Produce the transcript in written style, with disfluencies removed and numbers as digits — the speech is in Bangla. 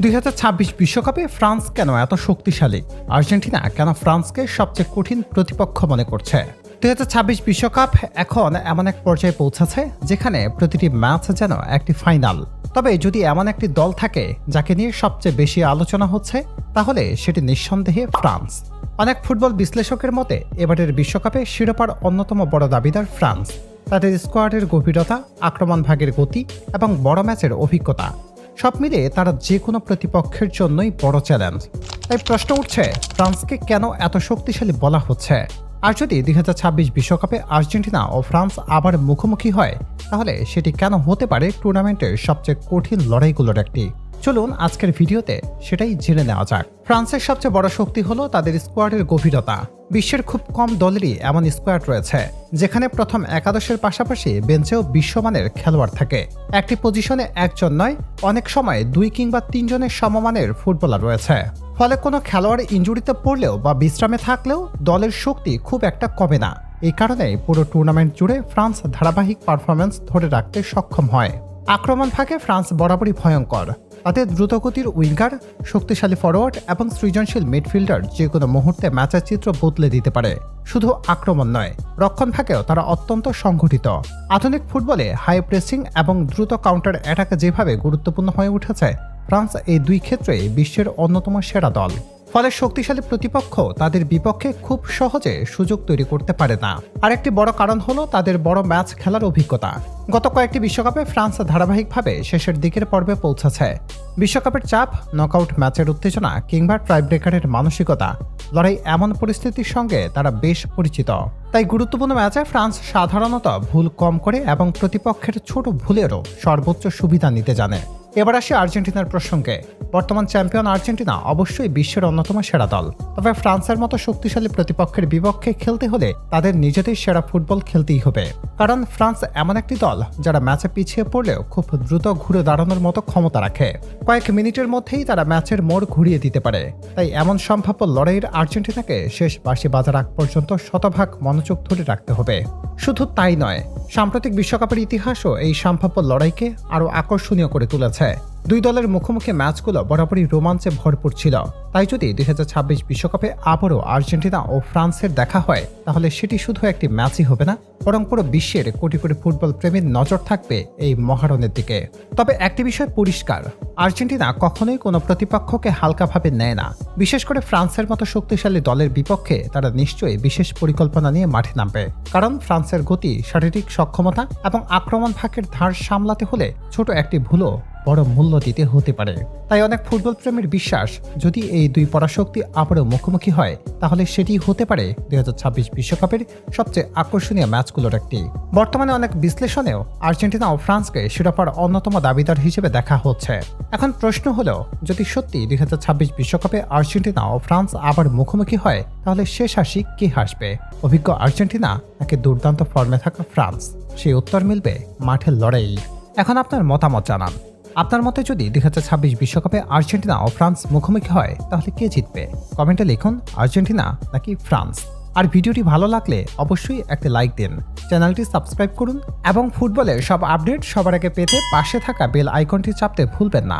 2026 বিশ্বকাপে ফ্রান্স কেন এত শক্তিশালী? আর্জেন্টিনা কেন ফ্রান্সকে সবচেয়ে কঠিন প্রতিপক্ষ মনে করছে? 2026 বিশ্বকাপ এখন এমন এক পর্যায়ে পৌঁছেছে যেখানে প্রতিটি ম্যাচ যেন একটি ফাইনাল। তবে যদি এমন একটি দল থাকে যাকে নিয়ে সবচেয়ে বেশি আলোচনা হচ্ছে, তাহলে সেটি নিঃসন্দেহে ফ্রান্স। অনেক ফুটবল বিশ্লেষকের মতে এবারের বিশ্বকাপে শিরোপার অন্যতম বড় দাবিদার ফ্রান্স। তাদের স্কোয়াডের গভীরতা, আক্রমণ ভাগের গতি এবং বড় ম্যাচের অভিজ্ঞতা সব মিলিয়ে তারা যে কোনো প্রতিপক্ষের জন্যই বড় চ্যালেঞ্জ। তাই প্রশ্ন উঠছে, ফ্রান্সকে কেন এত শক্তিশালী বলা হচ্ছে? আর যদি 2026 বিশ্বকাপে আর্জেন্টিনা ও ফ্রান্স আবার মুখোমুখি হয়, তাহলে সেটি কেন হতে পারে টুর্নামেন্টের সবচেয়ে কঠিন লড়াইগুলোর একটি? চলুন আজকের ভিডিওতে সেটাই জেনে নেওয়া যাক। ফ্রান্সের সবচেয়ে বড় শক্তি হলো তাদের স্কোয়াডের গভীরতা। বিশ্বের খুব কম দলেরই এমন স্কোয়াড রয়েছে যেখানে প্রথম একাদশের পাশাপাশি বেঞ্চেও বিশ্বমানের খেলোয়াড় থাকে। একটি পজিশনে একজন নয়, অনেক সময় 2 কিংবা 3 জনের সমমানের ফুটবলার রয়েছে। ফলে কোনো খেলোয়াড় ইনজুরিতে পড়লেও বা বিশ্রামে থাকলেও দলের শক্তি খুব একটা কমে না। এই কারণে পুরো টুর্নামেন্ট জুড়ে ফ্রান্স ধারাবাহিক পারফরম্যান্স ধরে রাখতে সক্ষম হয়। আক্রমণ ভাগে ফ্রান্স বরাবরই ভয়ঙ্কর। তাদের দ্রুতগতির উইঙ্গার, শক্তিশালী ফরওয়ার্ড এবং সৃজনশীল মিডফিল্ডার যে কোনো মুহূর্তে ম্যাচের চিত্র বদলে দিতে পারে। শুধু আক্রমণ নয়, রক্ষণ ভাগেও তারা অত্যন্ত সংগঠিত। আধুনিক ফুটবলে হাই প্রেসিং এবং দ্রুত কাউন্টার অ্যাটাক যেভাবে গুরুত্বপূর্ণ হয়ে উঠেছে, ফ্রান্স এই দুই ক্ষেত্রেই বিশ্বের অন্যতম সেরা দল। ফলে শক্তিশালী প্রতিপক্ষ তাদের বিপক্ষে খুব সহজে সুযোগ তৈরি করতে পারে না। আরেকটি বড় কারণ হলো তাদের বড় ম্যাচ খেলার অভিজ্ঞতা। গত কয়েকটি বিশ্বকাপে ফ্রান্স ধারাবাহিকভাবে শেষের দিকের পর্বে পৌঁছেছে। বিশ্বকাপের চাপ, নকআউট ম্যাচের উত্তেজনা কিংবা টাইব্রেকারের মানসিকতা, লড়াই এমন পরিস্থিতির সঙ্গে তারা বেশ পরিচিত। তাই গুরুত্বপূর্ণ ম্যাচে ফ্রান্স সাধারণত ভুল কম করে এবং প্রতিপক্ষের ছোট ভুলেরও সর্বোচ্চ সুবিধা নিতে জানে। এবার আসি আর্জেন্টিনার প্রসঙ্গে। বর্তমান চ্যাম্পিয়ন আর্জেন্টিনা অবশ্যই বিশ্বের অন্যতম সেরা দল। তবে ফ্রান্সের মতো শক্তিশালী প্রতিপক্ষের বিপক্ষে খেলতে হলে তাদের নিজেদের সেরা ফুটবল খেলতেই হবে। কারণ ফ্রান্স এমন একটি দল যারা ম্যাচে পিছিয়ে পড়লেও খুব দ্রুত ঘুরে দাঁড়ানোর মতো ক্ষমতা রাখে। কয়েক মিনিটের মধ্যেই তারা ম্যাচের মোড় ঘুরিয়ে দিতে পারে। তাই এমন সম্ভাব্য লড়াইয়ের আর্জেন্টিনাকে শেষ বাঁশি বাজার আগ পর্যন্ত শতভাগ মনোযোগ ধরে রাখতে হবে। শুধু তাই নয়, সাম্প্রতিক বিশ্বকাপের ইতিহাসও এই সম্ভাব্য লড়াইকে আরও আকর্ষণীয় করে তুলেছে। দুই দলের মুখোমুখি ম্যাচগুলো বরাবরই রোমাঞ্চে ভরপুর ছিল। তাই যদি 2026 বিশ্বকাপে আবারও আর্জেন্টিনা ও ফ্রান্সের দেখা হয়, তাহলে সেটি শুধু একটি ম্যাচই হবে না, বরং পুরো বিশ্বের কোটি কোটি ফুটবল প্রেমীর নজর থাকবে এই মহারণের দিকে। তবে একটি বিষয় পরিষ্কার, আর্জেন্টিনা কখনোই কোনো প্রতিপক্ষকে হালকাভাবে নেয় না। বিশেষ করে ফ্রান্সের মতো শক্তিশালী দলের বিপক্ষে তারা নিশ্চয়ই বিশেষ পরিকল্পনা নিয়ে মাঠে নামবে। কারণ ফ্রান্সের গতি, শারীরিক সক্ষমতা এবং আক্রমণ ভাগের ধার সামলাতে হলে ছোট একটি ভুলও বড় মূল্য দিতে হতে পারে। তাই অনেক ফুটবল প্রেমীর বিশ্বাস, যদি এই দুই পরাশক্তি আবারও মুখোমুখি হয়, তাহলে সেটি হতে পারে 2026 বিশ্বকাপের সবচেয়ে আকর্ষণীয় ম্যাচগুলোর একটি। বর্তমানে অনেক বিশ্লেষণেও আর্জেন্টিনা ও ফ্রান্সকে শিরোপার অন্যতম দাবিদার হিসেবে দেখা হচ্ছে। এখন প্রশ্ন হলো, যদি সত্যি 2026 বিশ্বকাপে আর্জেন্টিনা ও ফ্রান্স আবার মুখোমুখি হয়, তাহলে শেষ হাসি কে হাসবে? অভিজ্ঞ আর্জেন্টিনা নাকি দুর্দান্ত ফর্মে থাকা ফ্রান্স? সেই উত্তর মিলবে মাঠের লড়াই। এখন আপনার মতামত জানান। আপনার মতে যদি 2026 বিশ্বকাপে আর্জেন্টিনা ও ফ্রান্স মুখোমুখি হয়, তাহলে কে জিতবে? কমেন্টে লিখুন আর্জেন্টিনা নাকি ফ্রান্স। আর ভিডিওটি ভালো লাগলে অবশ্যই একটা লাইক দিন, চ্যানেলটি সাবস্ক্রাইব করুন এবং ফুটবলের সব আপডেট সবার আগে পেতে পাশে থাকা বেল আইকনটি চাপতে ভুলবেন না।